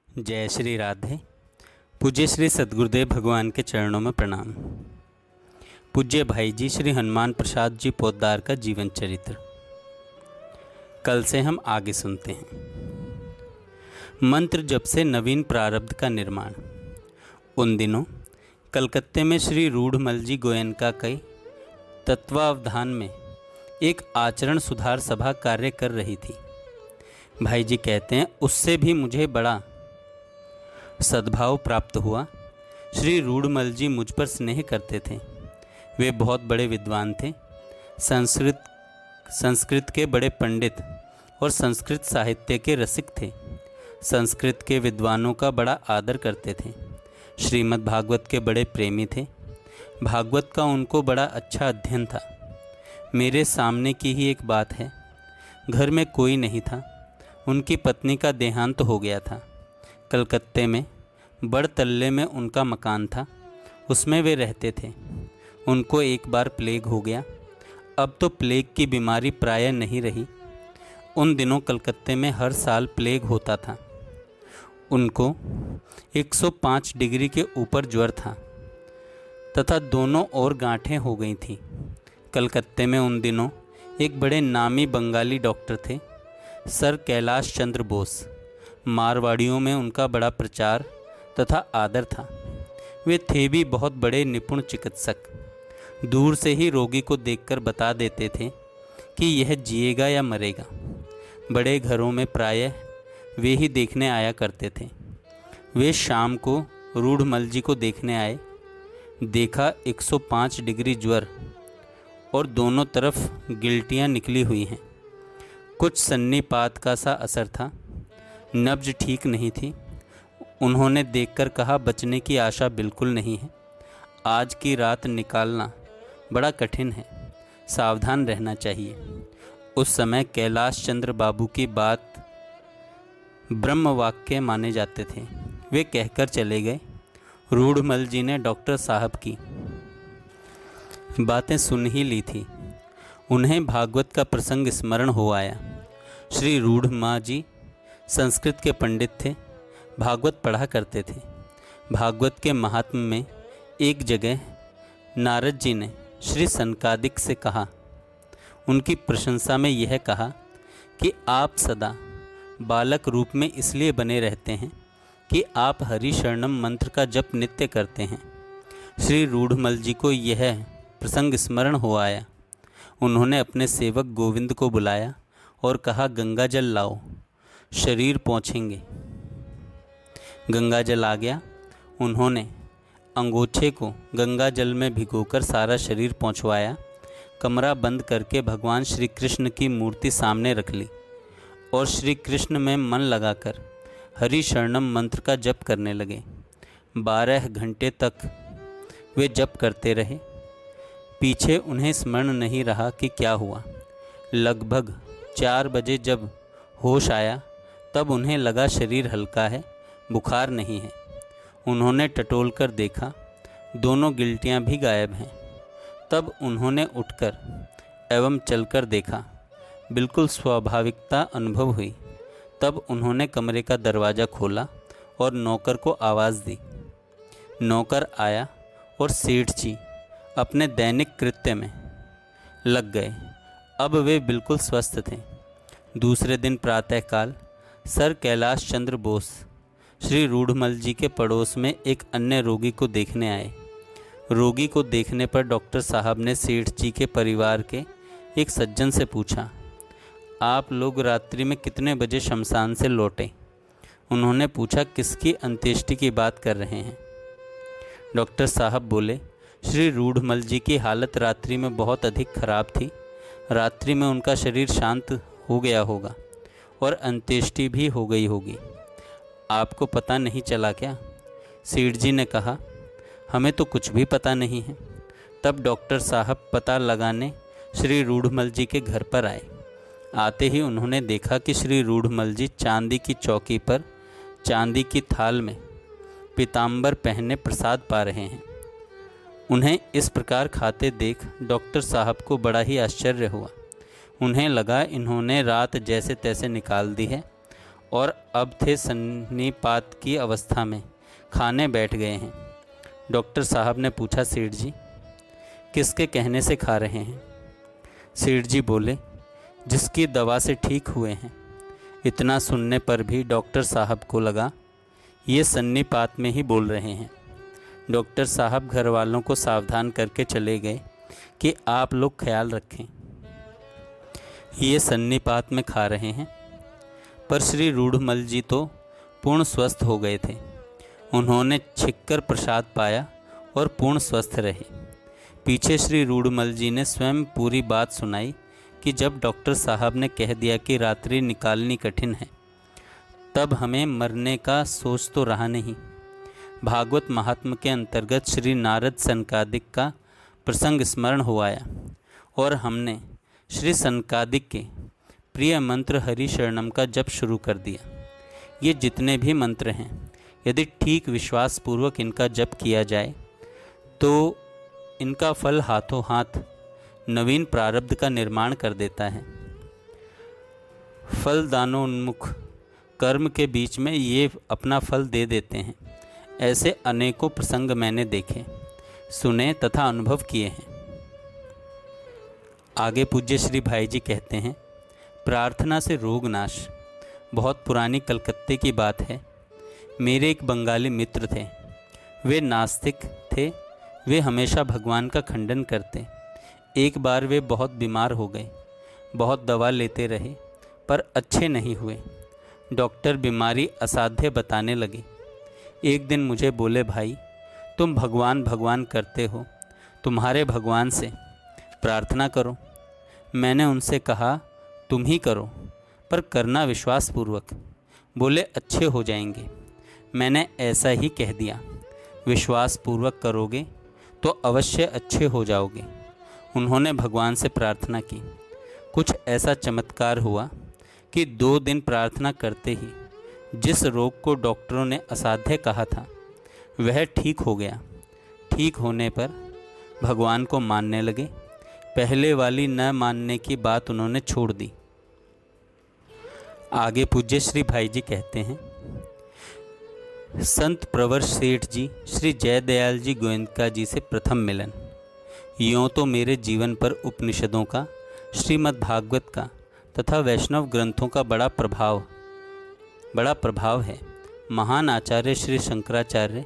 जय श्री राधे। पूज्य श्री सद्गुरुदेव भगवान के चरणों में प्रणाम। पूज्य भाई जी श्री हनुमान प्रसाद जी पोद्दार का जीवन चरित्र कल से हम आगे सुनते हैं। मंत्र जप से नवीन प्रारब्ध का निर्माण। उन दिनों कलकत्ते में श्री रूढ़मल जी गोयनका के तत्वावधान में एक आचरण सुधार सभा कार्य कर रही थी। भाई जी कहते हैं, उससे भी मुझे बड़ा सद्भाव प्राप्त हुआ। श्री रूढ़मल जी मुझ पर स्नेह करते थे। वे बहुत बड़े विद्वान थे, संस्कृत के बड़े पंडित और संस्कृत साहित्य के रसिक थे। संस्कृत के विद्वानों का बड़ा आदर करते थे। श्रीमद् भागवत के बड़े प्रेमी थे। भागवत का उनको बड़ा अच्छा अध्ययन था। मेरे सामने की ही एक बात है, घर में कोई नहीं था। उनकी पत्नी का देहांत हो गया था। कलकत्ते में बड़तल्ले में उनका मकान था, उसमें वे रहते थे। उनको एक बार प्लेग हो गया। अब तो प्लेग की बीमारी प्रायः नहीं रही। उन दिनों कलकत्ते में हर साल प्लेग होता था। उनको 105 डिग्री के ऊपर ज्वर था तथा दोनों ओर गांठें हो गई थीं। कलकत्ते में उन दिनों एक बड़े नामी बंगाली डॉक्टर थे, सर कैलाश चंद्र बोस। मारवाड़ियों में उनका बड़ा प्रचार तथा आदर था। वे थे भी बहुत बड़े निपुण चिकित्सक। दूर से ही रोगी को देखकर बता देते थे कि यह जिएगा या मरेगा। बड़े घरों में प्रायः वे ही देखने आया करते थे। वे शाम को रूढ़मल जी को देखने आए। देखा 105 डिग्री ज्वर और दोनों तरफ गिल्टियाँ निकली हुई हैं। कुछ सन्नीपात का सा असर था। नब्ज ठीक नहीं थी। उन्होंने देखकर कहा, बचने की आशा बिल्कुल नहीं है। आज की रात निकालना बड़ा कठिन है, सावधान रहना चाहिए। उस समय कैलाश चंद्र बाबू की बात ब्रह्म वाक्य माने जाते थे। वे कहकर चले गए। रूढ़मल जी ने डॉक्टर साहब की बातें सुन ही ली थी। उन्हें भागवत का प्रसंग स्मरण हो आया। श्री रूढ़मा जी संस्कृत के पंडित थे, भागवत पढ़ा करते थे। भागवत के महात्म्य में एक जगह नारद जी ने श्री सनकादिक से कहा, उनकी प्रशंसा में यह कहा कि आप सदा बालक रूप में इसलिए बने रहते हैं कि आप हरि शरणम मंत्र का जप नित्य करते हैं। श्री रूढ़मल जी को यह प्रसंग स्मरण हो आया। उन्होंने अपने सेवक गोविंद को बुलाया और कहा, गंगा जल लाओ, शरीर पोंछेंगे। गंगा जल आ गया। उन्होंने अंगोछे को गंगा जल में भिगोकर सारा शरीर पोंछवाया। कमरा बंद करके भगवान श्री कृष्ण की मूर्ति सामने रख ली और श्री कृष्ण में मन लगाकर हरि शरणम मंत्र का जप करने लगे। 12 घंटे तक वे जप करते रहे। पीछे उन्हें स्मरण नहीं रहा कि क्या हुआ। लगभग 4 बजे जब होश आया तब उन्हें लगा शरीर हल्का है, बुखार नहीं है। उन्होंने टटोल कर देखा, दोनों गिल्टियाँ भी गायब हैं। तब उन्होंने उठकर एवं चलकर देखा, बिल्कुल स्वाभाविकता अनुभव हुई। तब उन्होंने कमरे का दरवाज़ा खोला और नौकर को आवाज़ दी। नौकर आया और सेठ जी अपने दैनिक कृत्य में लग गए। अब वे बिल्कुल स्वस्थ थे। दूसरे दिन प्रातःकाल सर कैलाश चंद्र बोस श्री रूढ़मल जी के पड़ोस में एक अन्य रोगी को देखने आए। रोगी को देखने पर डॉक्टर साहब ने सेठ जी के परिवार के एक सज्जन से पूछा, आप लोग रात्रि में कितने बजे शमशान से लौटे? उन्होंने पूछा, किसकी अंत्येष्टि की बात कर रहे हैं? डॉक्टर साहब बोले, श्री रूढ़मल जी की हालत रात्रि में बहुत अधिक खराब थी। रात्रि में उनका शरीर शांत हो गया होगा और अंत्येष्टि भी हो गई होगी। आपको पता नहीं चला क्या? सेठ जी ने कहा, हमें तो कुछ भी पता नहीं है। तब डॉक्टर साहब पता लगाने श्री रूढ़मल जी के घर पर आए। आते ही उन्होंने देखा कि श्री रूढ़मल जी चांदी की चौकी पर चांदी की थाल में पीताम्बर पहने प्रसाद पा रहे हैं। उन्हें इस प्रकार खाते देख डॉक्टर साहब को बड़ा ही आश्चर्य हुआ। उन्हें लगा इन्होंने रात जैसे तैसे निकाल दी है और अब थे सन्निपात की अवस्था में, खाने बैठ गए हैं। डॉक्टर साहब ने पूछा, सेठ जी किसके कहने से खा रहे हैं? सेठ जी बोले, जिसकी दवा से ठीक हुए हैं। इतना सुनने पर भी डॉक्टर साहब को लगा ये सन्निपात में ही बोल रहे हैं। डॉक्टर साहब घर वालों को सावधान करके चले गए कि आप लोग ख्याल रखें, ये सन्निपात में खा रहे हैं। पर श्री रूढ़मल जी तो पूर्ण स्वस्थ हो गए थे। उन्होंने छिककर प्रसाद पाया और पूर्ण स्वस्थ रहे। पीछे श्री रूढ़मल जी ने स्वयं पूरी बात सुनाई कि जब डॉक्टर साहब ने कह दिया कि रात्रि निकालनी कठिन है, तब हमें मरने का सोच तो रहा नहीं। भागवत महात्म के अंतर्गत श्री नारद सनकादिक का प्रसंग स्मरण हो आया और हमने श्री सनकादिक के प्रिय मंत्र हरि शरणम का जप शुरू कर दिया। ये जितने भी मंत्र हैं, यदि ठीक विश्वास पूर्वक इनका जप किया जाए तो इनका फल हाथों हाथ नवीन प्रारब्ध का निर्माण कर देता है। फलदानोन्मुख कर्म के बीच में ये अपना फल दे देते हैं। ऐसे अनेकों प्रसंग मैंने देखे, सुने तथा अनुभव किए हैं। आगे पूज्य श्री भाई जी कहते हैं, प्रार्थना से रोग नाश। बहुत पुरानी कलकत्ते की बात है। मेरे एक बंगाली मित्र थे। वे नास्तिक थे। वे हमेशा भगवान का खंडन करते। एक बार वे बहुत बीमार हो गए। बहुत दवा लेते रहे पर अच्छे नहीं हुए। डॉक्टर बीमारी असाध्य बताने लगे। एक दिन मुझे बोले, भाई तुम भगवान भगवान करते हो, तुम्हारे भगवान से प्रार्थना करो। मैंने उनसे कहा, तुम ही करो, पर करना विश्वासपूर्वक। बोले, अच्छे हो जाएंगे। मैंने ऐसा ही कह दिया, विश्वासपूर्वक करोगे तो अवश्य अच्छे हो जाओगे। उन्होंने भगवान से प्रार्थना की। कुछ ऐसा चमत्कार हुआ कि 2 दिन प्रार्थना करते ही जिस रोग को डॉक्टरों ने असाध्य कहा था वह ठीक हो गया। ठीक होने पर भगवान को मानने लगे। पहले वाली न मानने की बात उन्होंने छोड़ दी। आगे पूज्य श्री भाई जी कहते हैं, संत प्रवर सेठ जी श्री जयदयाल जी गोयनका जी से प्रथम मिलन। यों तो मेरे जीवन पर उपनिषदों का, श्रीमद् भागवत का तथा वैष्णव ग्रंथों का बड़ा प्रभाव है। महान आचार्य श्री शंकराचार्य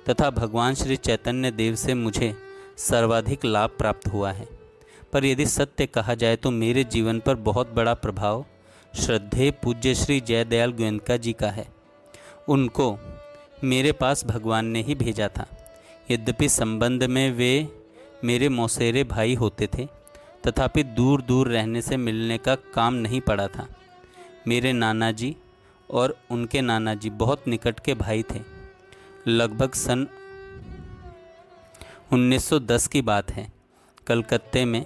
तथा भगवान श्री चैतन्य देव से मुझे सर्वाधिक लाभ प्राप्त हुआ है। पर यदि सत्य कहा जाए तो मेरे जीवन पर बहुत बड़ा प्रभाव श्रद्धेय पूज्य श्री जयदयाल गोयनका जी का है। उनको मेरे पास भगवान ने ही भेजा था। यद्यपि संबंध में वे मेरे मौसेरे भाई होते थे, तथापि दूर दूर रहने से मिलने का काम नहीं पड़ा था। मेरे नाना जी और उनके नाना जी बहुत निकट के भाई थे। लगभग सन 1910 की बात है। कलकत्ते में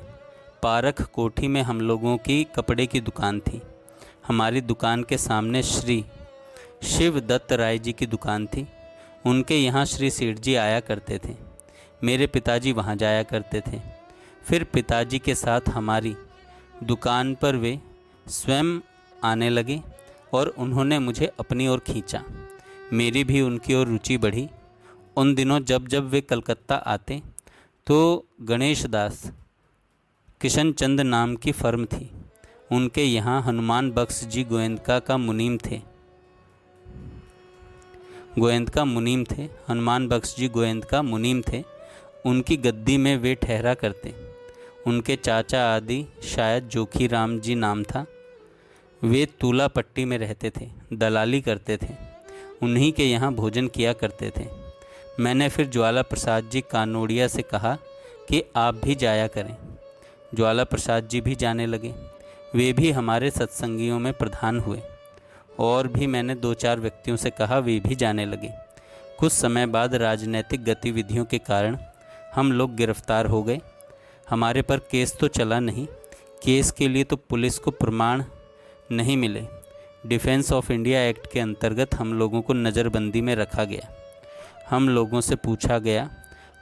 पारख कोठी में हम लोगों की कपड़े की दुकान थी। हमारी दुकान के सामने श्री शिव दत्त राय जी की दुकान थी। उनके यहाँ श्री सेठ जी आया करते थे। मेरे पिताजी वहाँ जाया करते थे। फिर पिताजी के साथ हमारी दुकान पर वे स्वयं आने लगे और उन्होंने मुझे अपनी ओर खींचा। मेरी भी उनकी ओर रुचि बढ़ी। उन दिनों जब जब वे कलकत्ता आते तो गणेश दास किशन चंद नाम की फर्म थी। उनके यहाँ हनुमान बख्श जी गोयनका का मुनीम थे। हनुमान बख्श जी गोयनका मुनीम थे। उनकी गद्दी में वे ठहरा करते। उनके चाचा आदि शायद जोखी राम जी नाम था। वे तूला पट्टी में रहते थे, दलाली करते थे। उन्हीं के यहाँ भोजन किया करते थे। मैंने फिर ज्वाला प्रसाद जी कानोड़िया से कहा कि आप भी जाया करें। ज्वाला प्रसाद जी भी जाने लगे। वे भी हमारे सत्संगियों में प्रधान हुए। और भी मैंने 2-4 व्यक्तियों से कहा, वे भी जाने लगे। कुछ समय बाद राजनैतिक गतिविधियों के कारण हम लोग गिरफ्तार हो गए। हमारे पर केस तो चला नहीं। केस के लिए तो पुलिस को प्रमाण नहीं मिले। डिफेंस ऑफ इंडिया एक्ट के अंतर्गत हम लोगों को नज़रबंदी में रखा गया। हम लोगों से पूछा गया,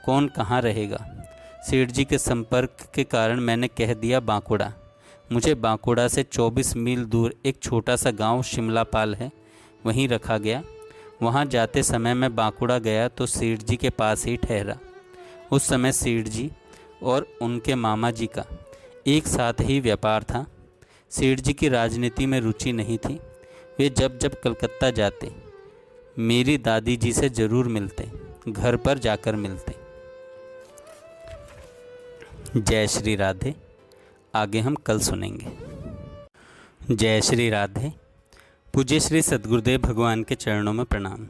कौन कहाँ रहेगा। सेठ जी के संपर्क के कारण मैंने कह दिया बांकुड़ा। मुझे बांकुड़ा से 24 मील दूर एक छोटा सा गांव शिमलापाल है, वहीं रखा गया। वहाँ जाते समय मैं बांकुड़ा गया तो सेठ जी के पास ही ठहरा। उस समय सेठ जी और उनके मामा जी का एक साथ ही व्यापार था। सेठ जी की राजनीति में रुचि नहीं थी। वे जब जब कलकत्ता जाते मेरी दादी जी से ज़रूर मिलते, घर पर जाकर मिलते। जय श्री राधे। आगे हम कल सुनेंगे। जय श्री राधे। पूज्य श्री सद्गुरुदेव भगवान के चरणों में प्रणाम।